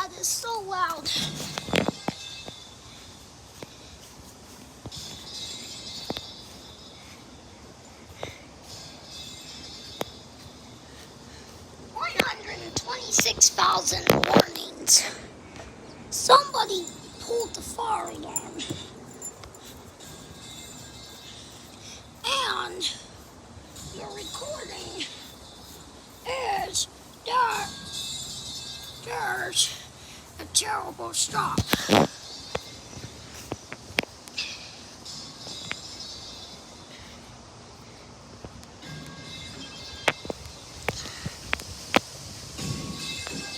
that is so loud. $126,000 warnings. Somebody pulled the fire alarm. And your recording is there's a terrible stop.